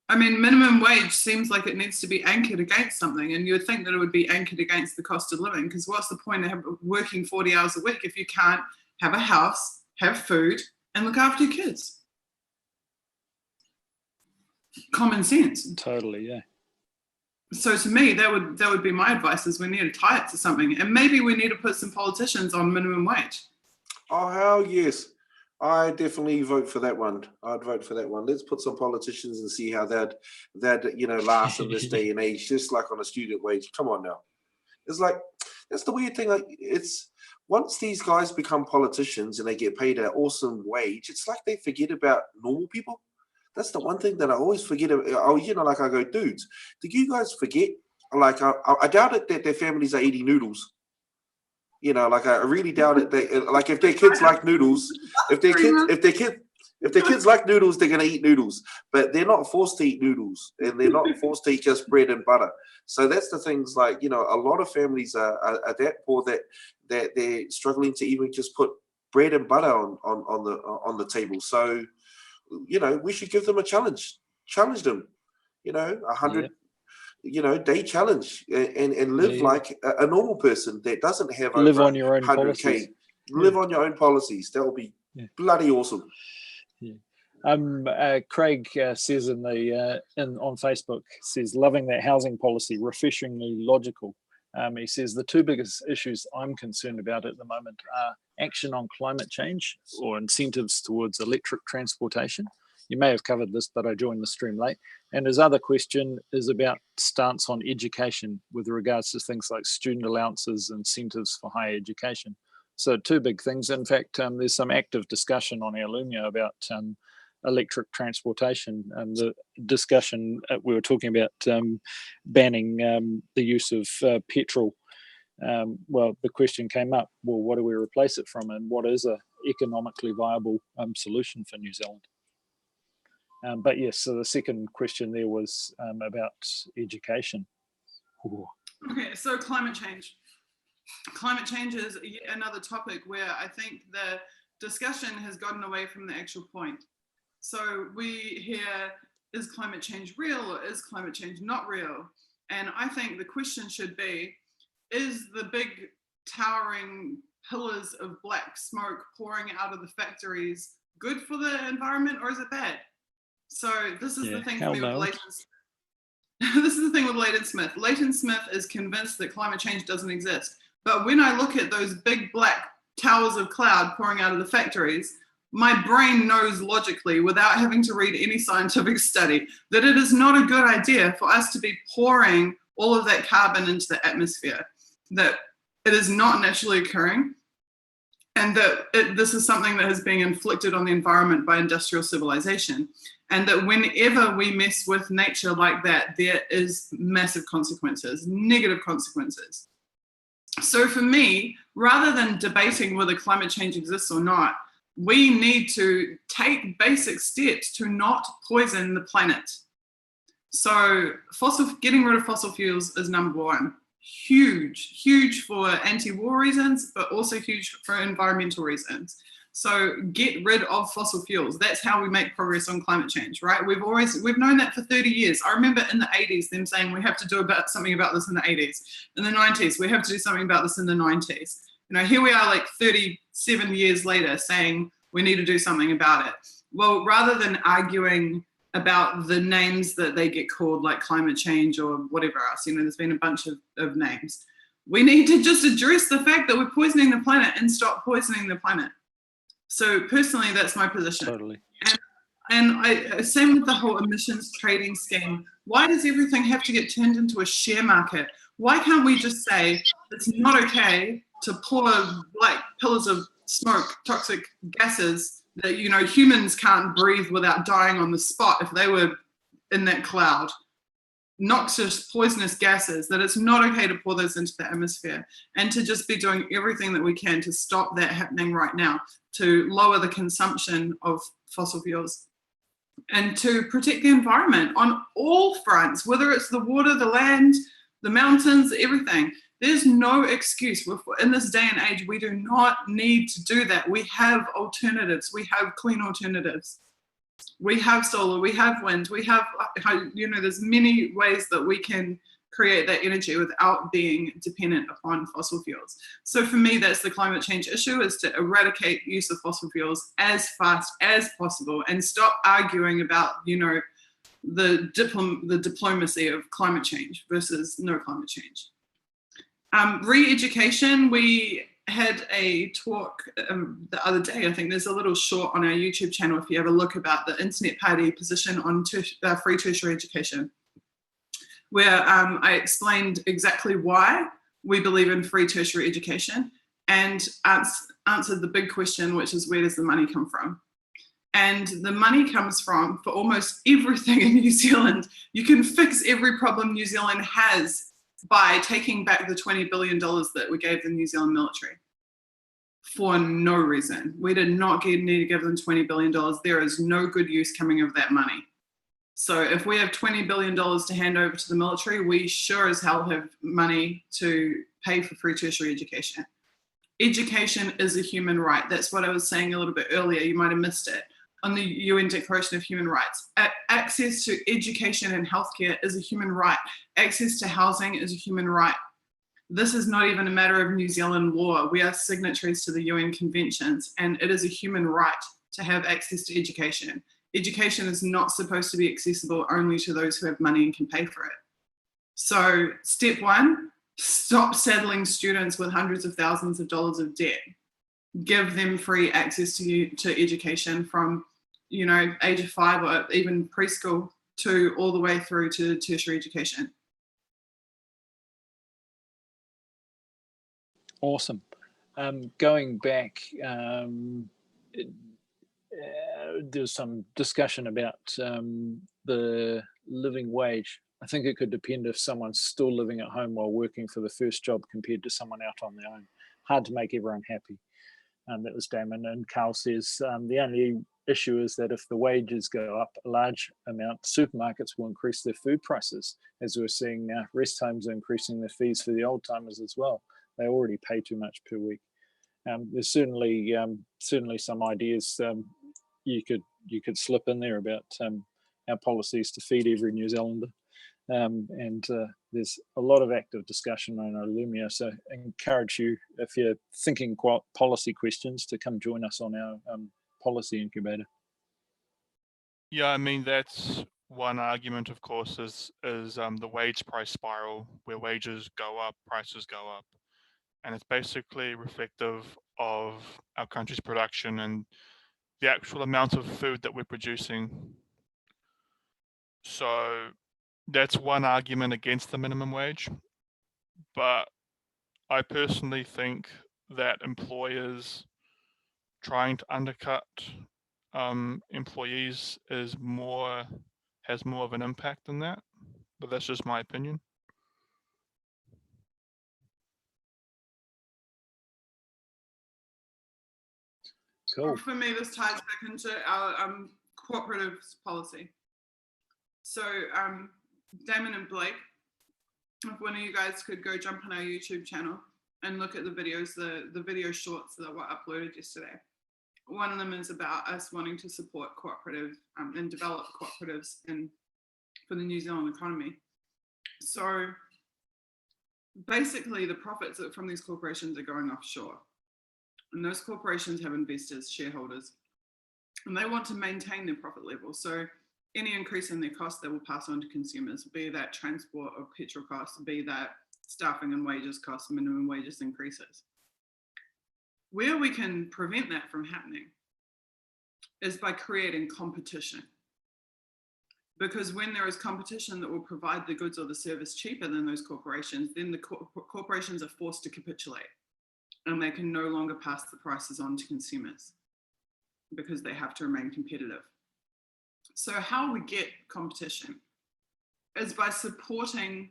I mean, minimum wage seems like it needs to be anchored against something, and you would think that it would be anchored against the cost of living, because what's the point of working 40 hours a week if you can't have a house, have food, and look after your kids? Common sense. Totally, yeah. So to me, that would be my advice, is we need to tie it to something, and maybe we need to put some politicians on minimum wage. Oh, hell yes. I definitely vote for that one. I'd vote for that one. Let's put some politicians and see how that last in this day and age, just like on a student wage. Come on now. It's like, that's the weird thing. Like, it's once these guys become politicians and they get paid an awesome wage, it's like they forget about normal people. That's the one thing that I always forget. Oh, you know, like I go, dudes, did you guys forget? Like, I doubt it that their families are eating noodles. You know, like I really doubt it. They like, if their kids like noodles, if their kids like noodles, they're gonna eat noodles. But they're not forced to eat noodles, and they're not forced to eat just bread and butter. So that's the things. Like, you know, a lot of families are that poor that they're struggling to even just put bread and butter on the table. So, you know, we should give them a challenge them, you know, 100 you know, day challenge, and live like a normal person that doesn't have live over on your own 100K. policies. Live on your own policies. That will be bloody awesome. Craig says on Facebook, says, loving that housing policy, refreshingly logical. He says the two biggest issues I'm concerned about at the moment are action on climate change or incentives towards electric transportation. You may have covered this, but I joined the stream late. And his other question is about stance on education with regards to things like student allowances, incentives for higher education. So two big things. In fact, there's some active discussion on our Lumio about electric transportation. The discussion, we were talking about banning the use of petrol. Well, the question came up, well, what do we replace it from, and what is a economically viable solution for New Zealand? But yes, so the second question there was about education. Ooh. Okay, so climate change. Climate change is another topic where I think the discussion has gotten away from the actual point. So we hear, is climate change real or is climate change not real? And I think the question should be, is the big towering pillars of black smoke pouring out of the factories good for the environment or is it bad? So this is the thing for me with Leighton. This is the thing with Leighton Smith. Leighton Smith is convinced that climate change doesn't exist. But when I look at those big black towers of cloud pouring out of the factories, my brain knows logically, without having to read any scientific study, that it is not a good idea for us to be pouring all of that carbon into the atmosphere, that it is not naturally occurring, and that this is something that has been inflicted on the environment by industrial civilization. And that whenever we mess with nature like that, there is massive consequences, negative consequences. So for me, rather than debating whether climate change exists or not, we need to take basic steps to not poison the planet. So getting rid of fossil fuels is number one. Huge for anti-war reasons, but also huge for environmental reasons. So get rid of fossil fuels. That's how we make progress on climate change, right? We've known that for 30 years. I remember in the 80s them saying we have to do something about this in the 80s. In the 90s, we have to do something about this in the 90s. You know, here we are like 37 years later saying we need to do something about it. Well, rather than arguing about the names that they get called, like climate change or whatever else, you know, there's been a bunch of names. We need to just address the fact that we're poisoning the planet and stop poisoning the planet. So personally, that's my position. Totally. And same with the whole emissions trading scheme. Why does everything have to get turned into a share market? Why can't we just say it's not okay to pour like pillars of smoke, toxic gases that, you know, humans can't breathe without dying on the spot if they were in that cloud? Noxious, poisonous gases, that it's not okay to pour those into the atmosphere, and to just be doing everything that we can to stop that happening right now, to lower the consumption of fossil fuels and to protect the environment on all fronts, whether it's the water, the land, the mountains, everything. There's no excuse. In this day and age, we do not need to do that. We have alternatives. We have clean alternatives. We have solar, we have wind, we have, you know, there's many ways that we can create that energy without being dependent upon fossil fuels. So for me, that's the climate change issue, is to eradicate use of fossil fuels as fast as possible and stop arguing about, you know, the diplomacy of climate change versus no climate change. Re-education, we had a talk the other day. I think there's a little short on our YouTube channel if you have a look, about the Internet Party position on free tertiary education, where I explained exactly why we believe in free tertiary education and answered the big question, which is, where does the money come from? And the money comes from, for almost everything in New Zealand, you can fix every problem New Zealand has by taking back the $20 billion that we gave the New Zealand military for no reason. We did not need to give them $20 billion. There is no good use coming of that money. So if we have $20 billion to hand over to the military, we sure as hell have money to pay for free tertiary education. Education is a human right. That's what I was saying a little bit earlier. You might have missed it. On the UN Declaration of Human Rights, access to education and healthcare is a human right. Access to housing is a human right. This is not even a matter of New Zealand law. We are signatories to the UN conventions, and it is a human right to have access to education. Education is not supposed to be accessible only to those who have money and can pay for it. So step one, stop saddling students with hundreds of thousands of dollars of debt. Give them free access to education from, you know, age of 5 or even preschool to all the way through to tertiary education. Awesome. Going back, there's some discussion about the living wage. I think it could depend if someone's still living at home while working for the first job compared to someone out on their own. Hard to make everyone happy. That was Damon. And Carl says the only issue is that if the wages go up a large amount, supermarkets will increase their food prices, as we're seeing rest homes are increasing their fees for the old timers as well. They already pay too much per week. There's certainly some ideas you could slip in there about our policies to feed every New Zealander. And there's a lot of active discussion on Lumio, so I encourage you, if you're thinking policy questions, to come join us on our policy incubator. Yeah, I mean, that's one argument, of course, is the wage price spiral, where wages go up, prices go up. And it's basically reflective of our country's production and the actual amount of food that we're producing. So that's one argument against the minimum wage. But I personally think that employers trying to undercut employees has more of an impact than that. But that's just my opinion. Cool. For me, this ties back into our cooperatives policy. So Damon and Blake, if one of you guys could go jump on our YouTube channel and look at the videos, the video shorts that were uploaded yesterday. One of them is about us wanting to support cooperative and develop cooperatives for the New Zealand economy. So basically the profits from these corporations are going offshore. And those corporations have investors, shareholders, and they want to maintain their profit level. So any increase in their costs, they will pass on to consumers, be that transport or petrol costs, be that staffing and wages costs, minimum wages increases. Where we can prevent that from happening is by creating competition. Because when there is competition that will provide the goods or the service cheaper than those corporations, then the corporations are forced to capitulate. And they can no longer pass the prices on to consumers because they have to remain competitive. So how we get competition is by supporting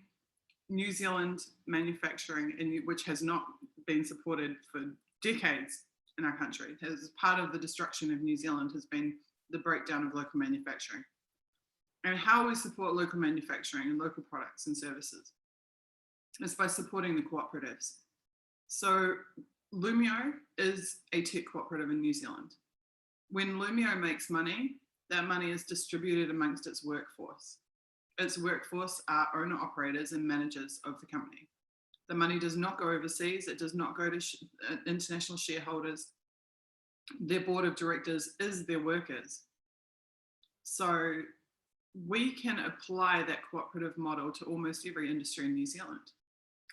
New Zealand manufacturing, which has not been supported for decades in our country. As part of the destruction of New Zealand has been the breakdown of local manufacturing. And how we support local manufacturing and local products and services is by supporting the cooperatives. So Lumio is a tech cooperative in New Zealand. When Lumio makes money, that money is distributed amongst its workforce. Its workforce are owner-operators and managers of the company. The money does not go overseas. It does not go to international shareholders. Their board of directors is their workers. So we can apply that cooperative model to almost every industry in New Zealand.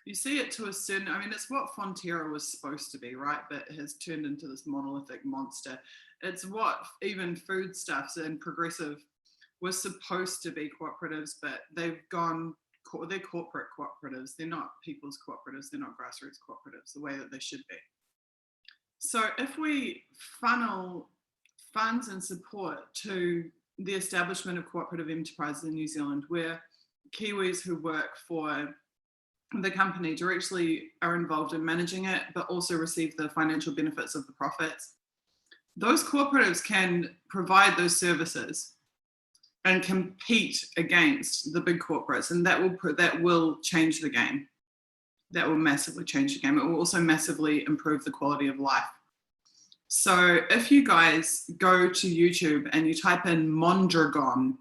You see it to a certain, I mean, it's what Fonterra was supposed to be, right? But it has turned into this monolithic monster. It's what even foodstuffs and progressive was supposed to be cooperatives, but they've gone, they're corporate cooperatives. They're not people's cooperatives. They're not grassroots cooperatives the way that they should be. So if we funnel funds and support to the establishment of cooperative enterprises in New Zealand, where Kiwis who work for the company directly are involved in managing it, but also receive the financial benefits of the profits, those cooperatives can provide those services and compete against the big corporates, and that will change the game. That will massively change the game. It will also massively improve the quality of life. So if you guys go to YouTube and you type in Mondragon,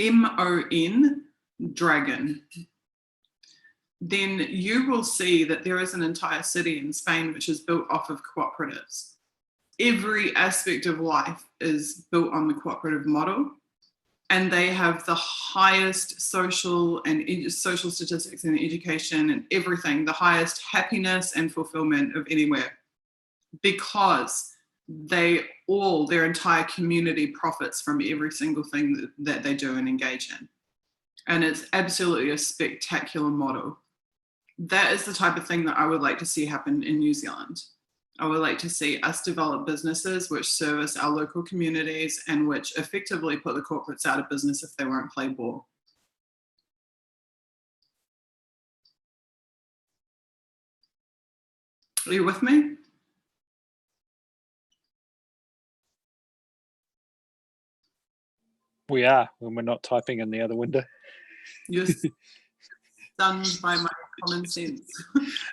M-O-N, dragon, then you will see that there is an entire city in Spain which is built off of cooperatives. Every aspect of life is built on the cooperative model, and they have the highest social statistics and education and everything, the highest happiness and fulfillment of anywhere, because their entire community profits from every single thing that they do and engage in. And it's absolutely a spectacular model. That is the type of thing that I would like to see happen in New Zealand. I would like to see us develop businesses which service our local communities and which effectively put the corporates out of business if they won't play ball. Are you with me? We are, when we're not typing in the other window. You're stunned by my common sense.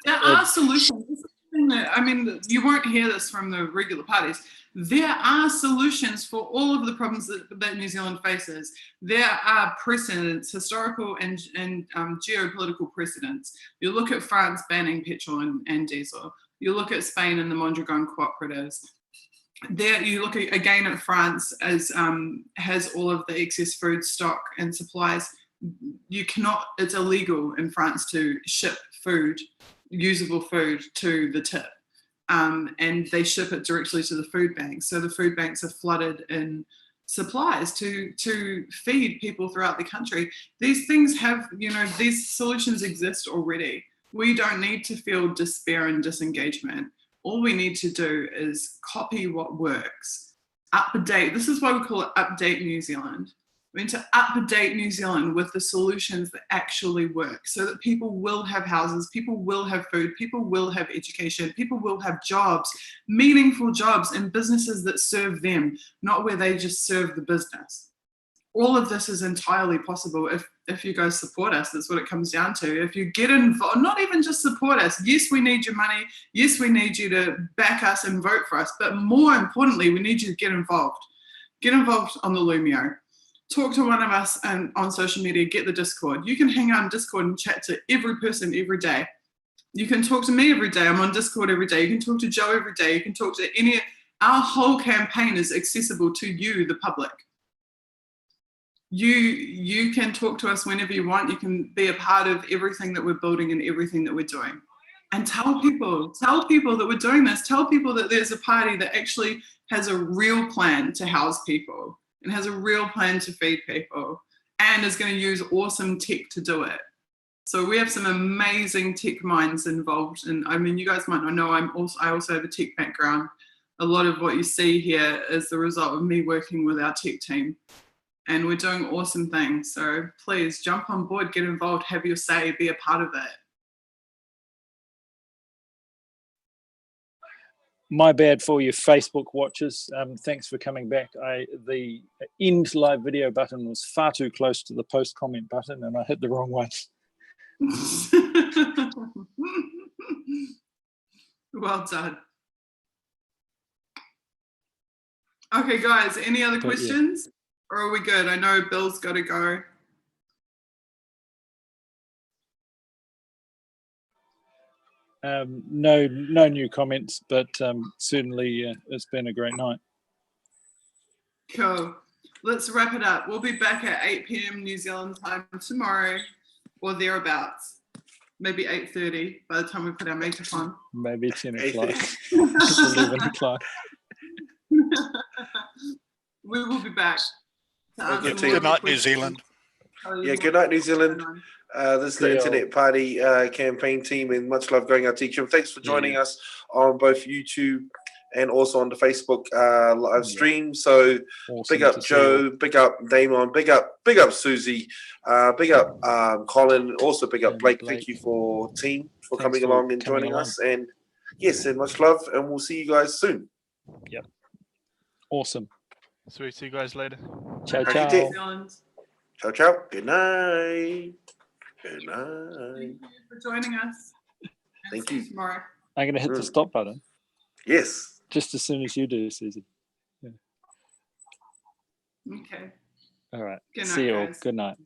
There are solutions. thing that, I mean, you won't hear this from the regular parties. There are solutions for all of the problems that New Zealand faces. There are precedents, historical and geopolitical precedents. You look at France banning petrol and diesel. You look at Spain and the Mondragon cooperatives. There, you look again at France as has all of the excess food stock and supplies. You cannot, it's illegal in France to ship food, usable food, to the tip. And they ship it directly to the food banks. So the food banks are flooded in supplies to feed people throughout the country. These things have, these solutions exist already. We don't need to feel despair and disengagement. All we need to do is copy what works. Update, this is why we call it Update New Zealand. We need to update New Zealand with the solutions that actually work so that people will have houses, people will have food, people will have education, people will have jobs, meaningful jobs in businesses that serve them, not where they just serve the business. All of this is entirely possible if you guys support us. That's what it comes down to. If you get involved, not even just support us. Yes, we need your money. Yes, we need you to back us and vote for us. But more importantly, we need you to get involved. Get involved on the Lumio. Talk to one of us on social media, get the Discord. You can hang out on Discord and chat to every person every day. You can talk to me every day. I'm on Discord every day. You can talk to Joe every day. You can talk to any, our whole campaign is accessible to you, the public. You can talk to us whenever you want. You can be a part of everything that we're building and everything that we're doing. And tell people that we're doing this. Tell people that there's a party that actually has a real plan to house people and has a real plan to feed people and is going to use awesome tech to do it. So we have some amazing tech minds involved. And I mean, you guys might not know, I also have a tech background. A lot of what you see here is the result of me working with our tech team. And we're doing awesome things. So please jump on board, get involved, have your say, be a part of it. My bad for you Facebook watchers. Thanks for coming back. The end live video button was far too close to the post comment button and I hit the wrong one. Well done. Okay, guys, any other questions? Or are we good? I know Bill's got to go. No new comments, but certainly it's been a great night. Cool. Let's wrap it up. We'll be back at 8 p.m. New Zealand time tomorrow or thereabouts. Maybe 8:30 by the time we put our makeup on. Maybe 10 o'clock. 11 o'clock. We will be back. Good night, New Zealand. Yeah, good night, New Zealand. This is the Internet Party campaign team, and much love going out to each of them. Thanks for joining us on both YouTube and also on the Facebook live stream. So awesome. Big up Joe, big up Damon, big up Susie, big up Colin, also big up Blake. Thank you for team for coming along and joining us. And yes, and much love, and we'll see you guys soon. Yep. Awesome. Sweet. See you guys later. Ciao, ciao. Ciao, ciao. Good night. Good night. Thank you for joining us. Thank you. Tomorrow. I'm going to hit the stop button. Yes. Just as soon as you do, Susie. Yeah. Okay. All right. Good night, see you all. guys. Good night.